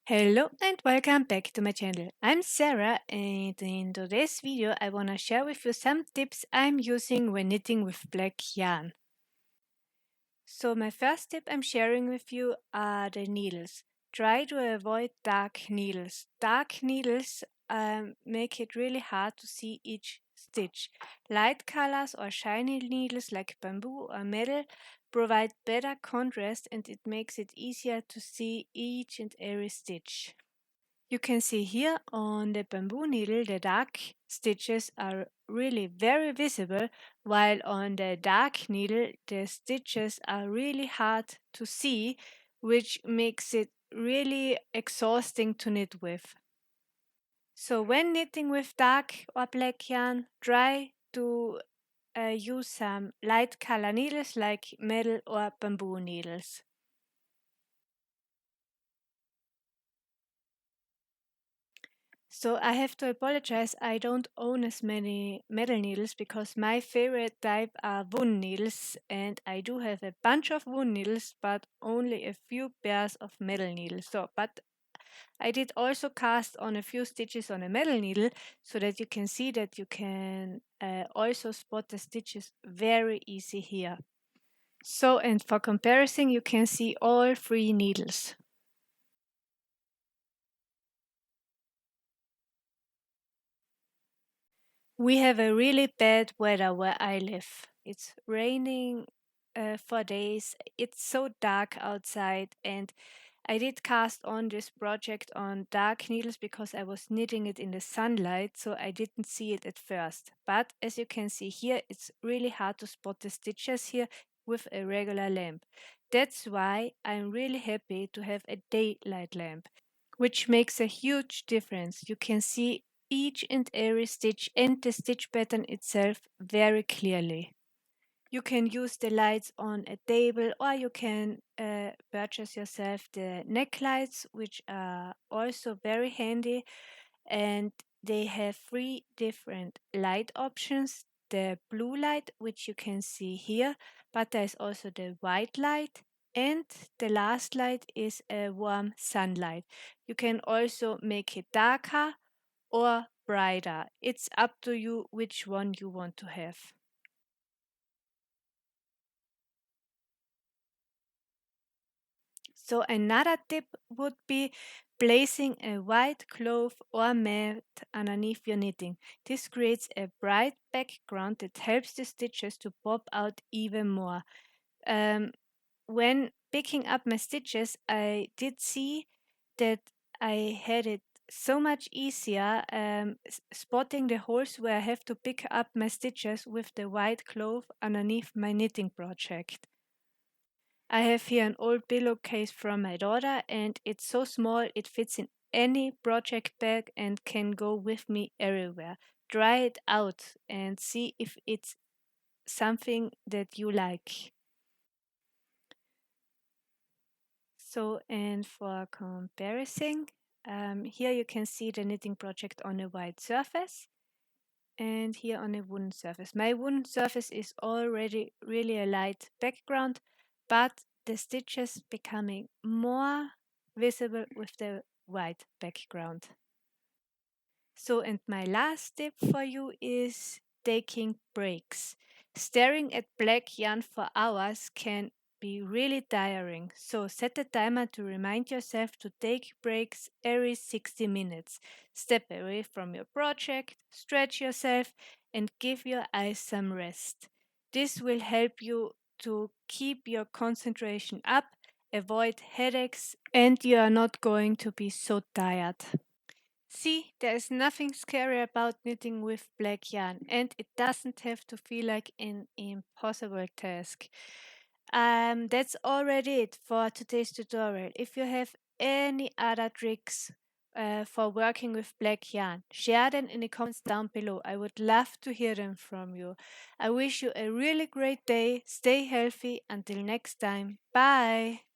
Hello and welcome back to my channel. I'm Sarah and in today's video I want to share with you some tips I'm using when knitting with black yarn. So my first tip I'm sharing with you are the needles. Try to avoid dark needles. Dark needles make it really hard to see each stitch. Light colors or shiny needles like bamboo or metal provide better contrast and it makes it easier to see each and every stitch. You can see here on the bamboo needle the dark stitches are really very visible, while on the dark needle the stitches are really hard to see, which makes it really exhausting to knit with. So when knitting with dark or black yarn, try to use some light color needles like metal or bamboo needles. So I have to apologize. I don't own as many metal needles because my favorite type are wool needles, and I do have a bunch of wool needles, but only a few pairs of metal needles. But I did also cast on a few stitches on a metal needle so that you can see that you can also spot the stitches very easy here. So, and for comparison, you can see all three needles. We have a really bad weather where I live. It's raining for days. It's so dark outside, and I did cast on this project on dark needles because I was knitting it in the sunlight, so I didn't see it at first. But as you can see here, it's really hard to spot the stitches here with a regular lamp. That's why I'm really happy to have a daylight lamp, which makes a huge difference. You can see each and every stitch and the stitch pattern itself very clearly. You can use the lights on a table or you can purchase yourself the neck lights, which are also very handy, and they have three different light options. The blue light, which you can see here, but there's also the white light, and the last light is a warm sunlight. You can also make it darker or brighter. It's up to you which one you want to have. So another tip would be placing a white cloth or mat underneath your knitting. This creates a bright background that helps the stitches to pop out even more. Um, when picking up my stitches, I did see that I had it so much easier spotting the holes where I have to pick up my stitches with the white cloth underneath my knitting project. I have here an old pillowcase from my daughter, and it's so small it fits in any project bag and can go with me everywhere. Try it out and see if it's something that you like. So, and for comparison, here you can see the knitting project on a white surface and here on a wooden surface. My wooden surface is already really a light background, but the stitches becoming more visible with the white background. So, and my last tip for you is taking breaks. Staring at black yarn for hours can be really tiring. So, set a timer to remind yourself to take breaks every 60 minutes. Step away from your project, stretch yourself, and give your eyes some rest. This will help you to keep your concentration up, avoid headaches, and you are not going to be so tired. See, there is nothing scary about knitting with black yarn, and it doesn't have to feel like an impossible task. That's already it for today's tutorial. If you have any other tricks for working with black yarn, share them in the comments down below. I would love to hear them from you. I wish you a really great day. Stay healthy. Until next time. Bye.